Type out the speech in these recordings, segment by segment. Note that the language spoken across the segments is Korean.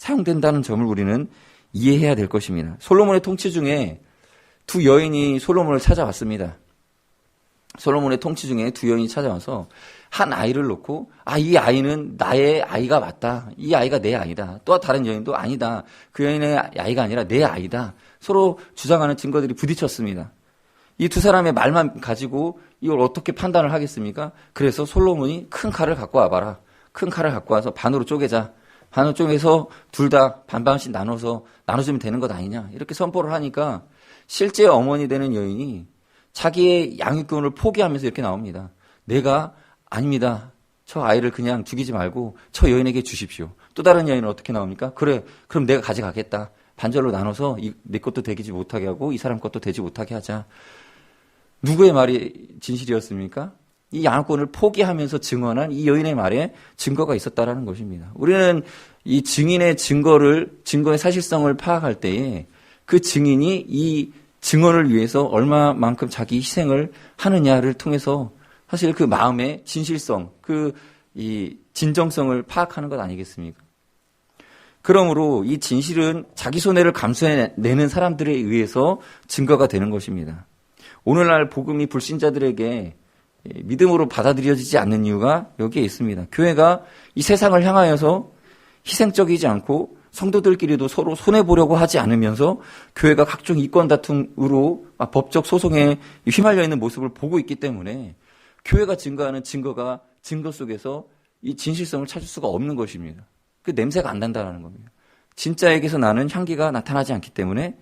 사용된다는 점을 우리는 이해해야 될 것입니다. 솔로몬의 통치 중에 두 여인이 솔로몬을 찾아왔습니다. 솔로몬의 통치 중에 두 여인이 찾아와서 한 아이를 놓고 이 아이는 나의 아이가 맞다. 이 아이가 내 아이다. 또 다른 여인도 아니다. 그 여인의 아이가 아니라 내 아이다. 서로 주장하는 증거들이 부딪혔습니다. 이 두 사람의 말만 가지고 이걸 어떻게 판단을 하겠습니까? 그래서 솔로몬이 큰 칼을 갖고 와봐라. 큰 칼을 갖고 와서 반으로 쪼개자. 반으로 쪼개서 둘 다 반반씩 나눠주면 되는 것 아니냐. 이렇게 선포를 하니까 실제 어머니 되는 여인이 자기의 양육권을 포기하면서 이렇게 나옵니다. 내가 아닙니다. 저 아이를 그냥 죽이지 말고 저 여인에게 주십시오. 또 다른 여인은 어떻게 나옵니까? 그래, 그럼 내가 가져가겠다. 반절로 나눠서 내 것도 되지 못하게 하고 이 사람 것도 되지 못하게 하자. 누구의 말이 진실이었습니까? 이 양육권을 포기하면서 증언한 이 여인의 말에 증거가 있었다라는 것입니다. 우리는 이 증인의 증거의 사실성을 파악할 때에 그 증인이 이 증언을 위해서 얼마만큼 자기 희생을 하느냐를 통해서 사실 그 마음의 진실성, 이 진정성을 파악하는 것 아니겠습니까? 그러므로 이 진실은 자기 손해를 감수해내는 사람들에 의해서 증거가 되는 것입니다. 오늘날 복음이 불신자들에게 믿음으로 받아들여지지 않는 이유가 여기에 있습니다. 교회가 이 세상을 향하여서 희생적이지 않고 성도들끼리도 서로 손해보려고 하지 않으면서 교회가 각종 이권 다툼으로 법적 소송에 휘말려 있는 모습을 보고 있기 때문에 교회가 증거하는 증거 속에서 이 진실성을 찾을 수가 없는 것입니다. 그 냄새가 안 난다는 겁니다. 진짜에게서 나는 향기가 나타나지 않기 때문에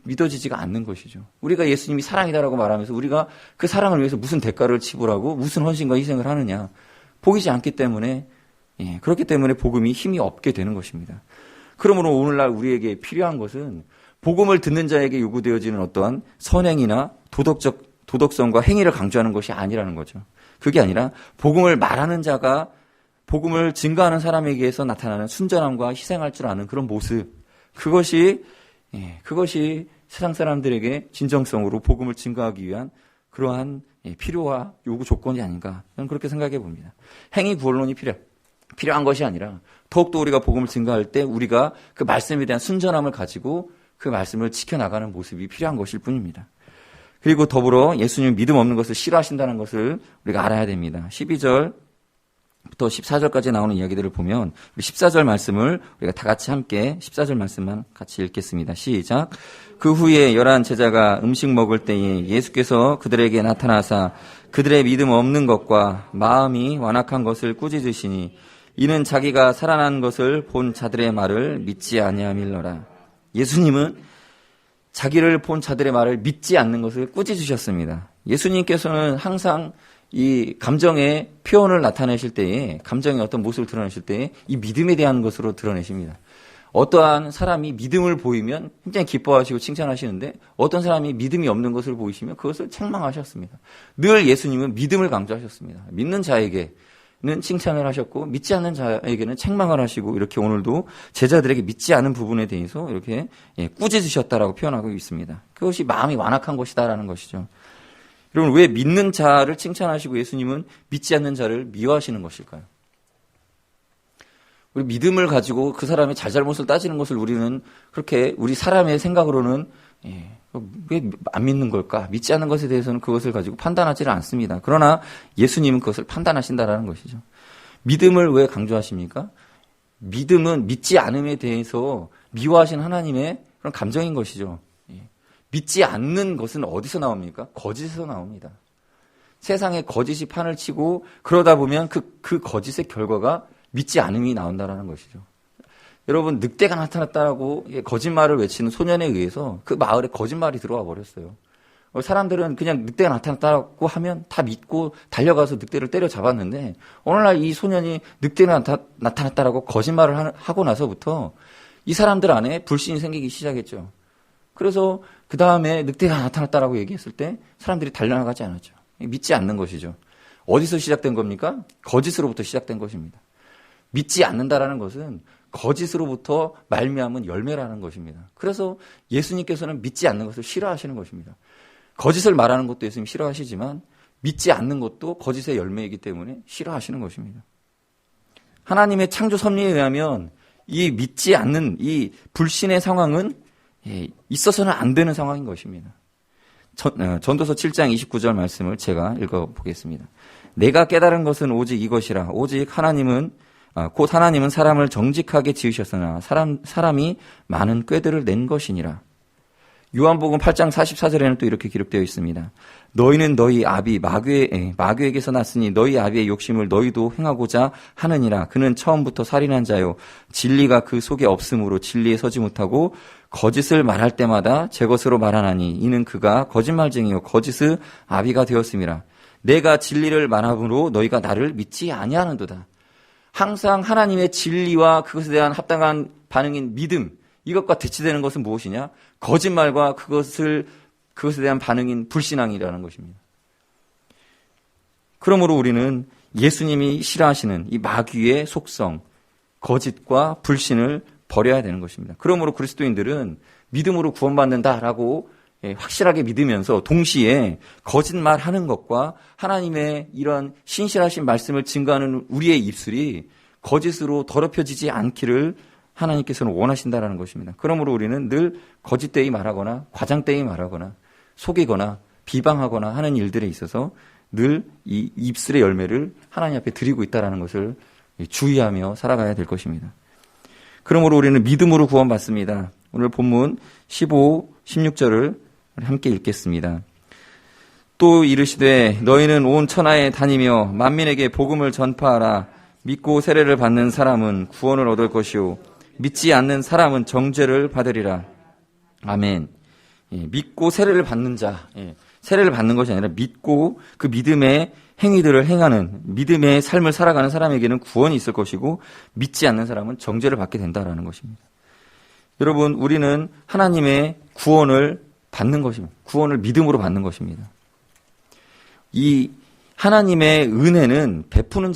믿어지지가 않는 것이죠. 우리가 예수님이 사랑이다라고 말하면서 우리가 그 사랑을 위해서 무슨 대가를 지불하고 무슨 헌신과 희생을 하느냐 보이지 않기 때문에 그렇기 때문에 복음이 힘이 없게 되는 것입니다. 그러므로 오늘날 우리에게 필요한 것은 복음을 듣는 자에게 요구되어지는 어떠한 선행이나 도덕성과 행위를 강조하는 것이 아니라는 거죠. 그게 아니라 복음을 말하는 자가 복음을 증거하는 사람에게서 나타나는 순전함과 희생할 줄 아는 그런 모습, 그것이 세상 사람들에게 진정성으로 복음을 증거하기 위한 그러한 필요와 요구 조건이 아닌가, 저는 그렇게 생각해 봅니다. 행위 구원론이 필요한 것이 아니라 더욱더 우리가 복음을 증거할 때 우리가 그 말씀에 대한 순전함을 가지고 그 말씀을 지켜나가는 모습이 필요한 것일 뿐입니다. 그리고 더불어 예수님 믿음 없는 것을 싫어하신다는 것을 우리가 알아야 됩니다. 12절부터 14절까지 나오는 이야기들을 보면 우리 14절 말씀을 우리가 다 같이 함께 14절 말씀만 같이 읽겠습니다. 시작. 그 후에 11 제자가 음식 먹을 때에 예수께서 그들에게 나타나사 그들의 믿음 없는 것과 마음이 완악한 것을 꾸짖으시니 이는 자기가 살아난 것을 본 자들의 말을 믿지 아니함일러라. 예수님은 자기를 본 자들의 말을 믿지 않는 것을 꾸짖으셨습니다. 예수님께서는 항상 이 감정의 표현을 나타내실 때에, 감정의 어떤 모습을 드러내실 때에 이 믿음에 대한 것으로 드러내십니다. 어떠한 사람이 믿음을 보이면 굉장히 기뻐하시고 칭찬하시는데 어떤 사람이 믿음이 없는 것을 보이시면 그것을 책망하셨습니다. 늘 예수님은 믿음을 강조하셨습니다. 믿는 자에게는 칭찬을 하셨고 믿지 않는 자에게는 책망을 하시고, 이렇게 오늘도 제자들에게 믿지 않은 부분에 대해서 이렇게 꾸짖으셨다라고 표현하고 있습니다. 그것이 마음이 완악한 것이다라는 것이죠. 여러분, 왜 믿는 자를 칭찬하시고 예수님은 믿지 않는 자를 미워하시는 것일까요? 우리 믿음을 가지고 그 사람의 잘잘못을 따지는 것을 우리는 그렇게 우리 사람의 생각으로는 왜 안 믿는 걸까? 믿지 않는 것에 대해서는 그것을 가지고 판단하지는 않습니다. 그러나 예수님은 그것을 판단하신다라는 것이죠. 믿음을 왜 강조하십니까? 믿음은 믿지 않음에 대해서 미워하신 하나님의 그런 감정인 것이죠. 믿지 않는 것은 어디서 나옵니까? 거짓에서 나옵니다. 세상에 거짓이 판을 치고 그러다 보면 그 거짓의 결과가 믿지 않음이 나온다는 것이죠. 여러분, 늑대가 나타났다고 거짓말을 외치는 소년에 의해서 그 마을에 거짓말이 들어와 버렸어요. 사람들은 그냥 늑대가 나타났다고 하면 다 믿고 달려가서 늑대를 때려잡았는데, 오늘날 이 소년이 늑대가 나타났다라고 거짓말을 하고 나서부터 이 사람들 안에 불신이 생기기 시작했죠. 그래서 그 다음에 늑대가 나타났다라고 얘기했을 때 사람들이 달려나가지 않았죠. 믿지 않는 것이죠. 어디서 시작된 겁니까? 거짓으로부터 시작된 것입니다. 믿지 않는다라는 것은 거짓으로부터 말미암은 열매라는 것입니다. 그래서 예수님께서는 믿지 않는 것을 싫어하시는 것입니다. 거짓을 말하는 것도 예수님 싫어하시지만 믿지 않는 것도 거짓의 열매이기 때문에 싫어하시는 것입니다. 하나님의 창조 섭리에 의하면 이 믿지 않는 이 불신의 상황은 있어서는 안 되는 상황인 것입니다. 전도서 7장 29절 말씀을 제가 읽어보겠습니다. 내가 깨달은 것은 오직 이것이라. 오직 곧 하나님은 사람을 정직하게 지으셨으나 사람이 많은 꾀들을 낸 것이니라. 요한복음 8장 44절에는 또 이렇게 기록되어 있습니다. 너희는 너희 아비 마귀에게서 났으니 너희 아비의 욕심을 너희도 행하고자 하느니라. 그는 처음부터 살인한 자요 진리가 그 속에 없으므로 진리에 서지 못하고 거짓을 말할 때마다 제 것으로 말하나니 이는 그가 거짓말쟁이요 거짓의 아비가 되었음이라. 내가 진리를 말함으로 너희가 나를 믿지 아니하는도다. 항상 하나님의 진리와 그것에 대한 합당한 반응인 믿음, 이것과 대치되는 것은 무엇이냐? 거짓말과 그것에 대한 반응인 불신앙이라는 것입니다. 그러므로 우리는 예수님이 싫어하시는 이 마귀의 속성, 거짓과 불신을 버려야 되는 것입니다. 그러므로 그리스도인들은 믿음으로 구원받는다라고 확실하게 믿으면서 동시에 거짓말하는 것과 하나님의 이런 신실하신 말씀을 증거하는 우리의 입술이 거짓으로 더럽혀지지 않기를 하나님께서는 원하신다라는 것입니다. 그러므로 우리는 늘 거짓되이 말하거나 과장되이 말하거나 속이거나 비방하거나 하는 일들에 있어서 늘 이 입술의 열매를 하나님 앞에 드리고 있다는 것을 주의하며 살아가야 될 것입니다. 그러므로 우리는 믿음으로 구원받습니다. 오늘 본문 15, 16절을 함께 읽겠습니다. 또 이르시되 너희는 온 천하에 다니며 만민에게 복음을 전파하라. 믿고 세례를 받는 사람은 구원을 얻을 것이요 믿지 않는 사람은 정죄를 받으리라. 아멘. 믿고 세례를 받는 자, 세례를 받는 것이 아니라 믿고 그 믿음의 행위들을 행하는 믿음의 삶을 살아가는 사람에게는 구원이 있을 것이고 믿지 않는 사람은 정죄를 받게 된다라는 것입니다. 여러분, 우리는 하나님의 구원을 받는 것입니다. 구원을 믿음으로 받는 것입니다. 이 하나님의 은혜는 베푸는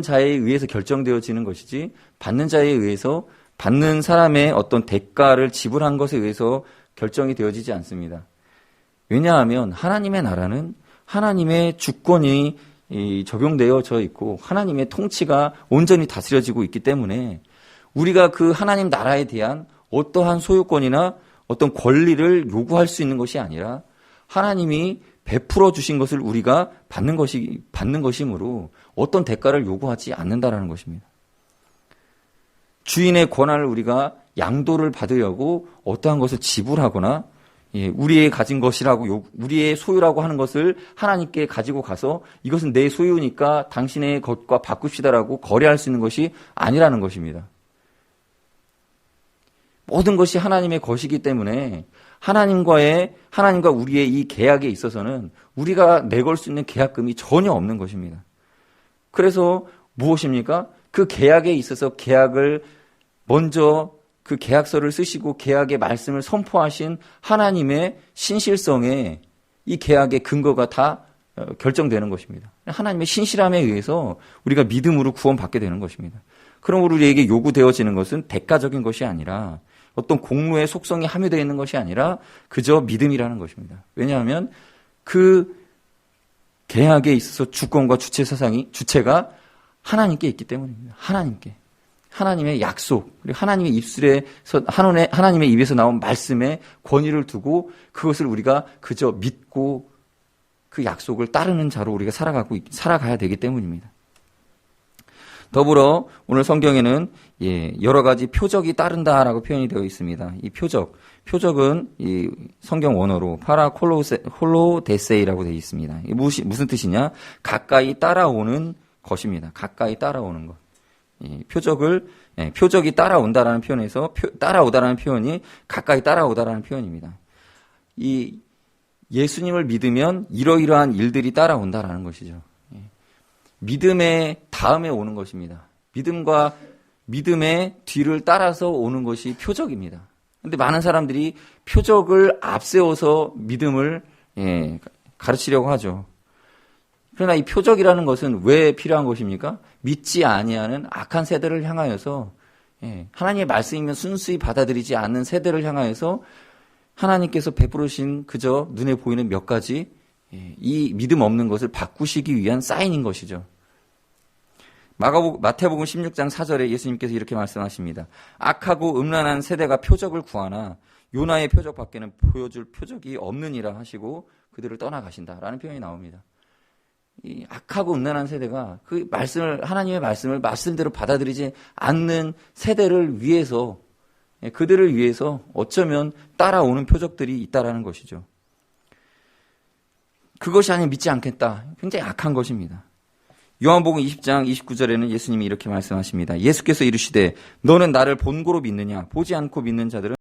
자에 의해서 결정되어지는 것이지 받는 자에 의해서 받는 사람의 어떤 대가를 지불한 것에 의해서 결정이 되어지지 않습니다. 왜냐하면 하나님의 나라는 하나님의 주권이 적용되어져 있고 하나님의 통치가 온전히 다스려지고 있기 때문에 우리가 그 하나님 나라에 대한 어떠한 소유권이나 어떤 권리를 요구할 수 있는 것이 아니라 하나님이 베풀어 주신 것을 우리가 받는 것이므로 어떤 대가를 요구하지 않는다라는 것입니다. 주인의 권한을 우리가 양도를 받으려고 어떠한 것을 지불하거나 우리의 가진 것이라고 우리의 소유라고 하는 것을 하나님께 가지고 가서 이것은 내 소유니까 당신의 것과 바꿉시다라고 거래할 수 있는 것이 아니라는 것입니다. 모든 것이 하나님의 것이기 때문에 하나님과 우리의 이 계약에 있어서는 우리가 내걸 수 있는 계약금이 전혀 없는 것입니다. 그래서 무엇입니까? 그 계약에 있어서 계약을 먼저 그 계약서를 쓰시고 계약의 말씀을 선포하신 하나님의 신실성에 이 계약의 근거가 다 결정되는 것입니다. 하나님의 신실함에 의해서 우리가 믿음으로 구원받게 되는 것입니다. 그러므로 우리에게 요구되어지는 것은 대가적인 것이 아니라 어떤 공로의 속성이 함유되어 있는 것이 아니라 그저 믿음이라는 것입니다. 왜냐하면 그 계약에 있어서 주권과 주체가 하나님께 있기 때문입니다. 하나님의 약속, 그리고 하나님의 입에서 나온 말씀에 권위를 두고 그것을 우리가 그저 믿고 그 약속을 따르는 자로 우리가 살아가야 되기 때문입니다. 더불어 오늘 성경에는 여러 가지 표적이 따른다라고 표현이 되어 있습니다. 이 표적은 이 성경 원어로 파라콜로데세이라고 되어 있습니다. 무슨 뜻이냐? 가까이 따라오는 것입니다. 가까이 따라오는 것. 표적이 따라온다라는 표현에서 따라오다라는 표현이 가까이 따라오다라는 표현입니다. 이 예수님을 믿으면 이러이러한 일들이 따라온다라는 것이죠. 믿음의 다음에 오는 것입니다. 믿음의 뒤를 따라서 오는 것이 표적입니다. 그런데 많은 사람들이 표적을 앞세워서 믿음을 가르치려고 하죠. 그러나 이 표적이라는 것은 왜 필요한 것입니까? 믿지 아니하는 악한 세대를 향하여서 하나님의 말씀이면 순수히 받아들이지 않는 세대를 향하여서 하나님께서 베푸르신 그저 눈에 보이는 몇 가지 이 믿음 없는 것을 바꾸시기 위한 사인인 것이죠. 마태복음 16장 4절에 예수님께서 이렇게 말씀하십니다. 악하고 음란한 세대가 표적을 구하나 요나의 표적 밖에는 보여줄 표적이 없느니라 하시고 그들을 떠나가신다라는 표현이 나옵니다. 이 악하고 음란한 세대가 그 말씀을, 하나님의 말씀을 말씀대로 받아들이지 않는 세대를 위해서, 그들을 위해서 어쩌면 따라오는 표적들이 있다라는 것이죠. 그것이 아니면 믿지 않겠다. 굉장히 악한 것입니다. 요한복음 20장 29절에는 예수님이 이렇게 말씀하십니다. 예수께서 이르시되 너는 나를 본고로 믿느냐? 보지 않고 믿는 자들은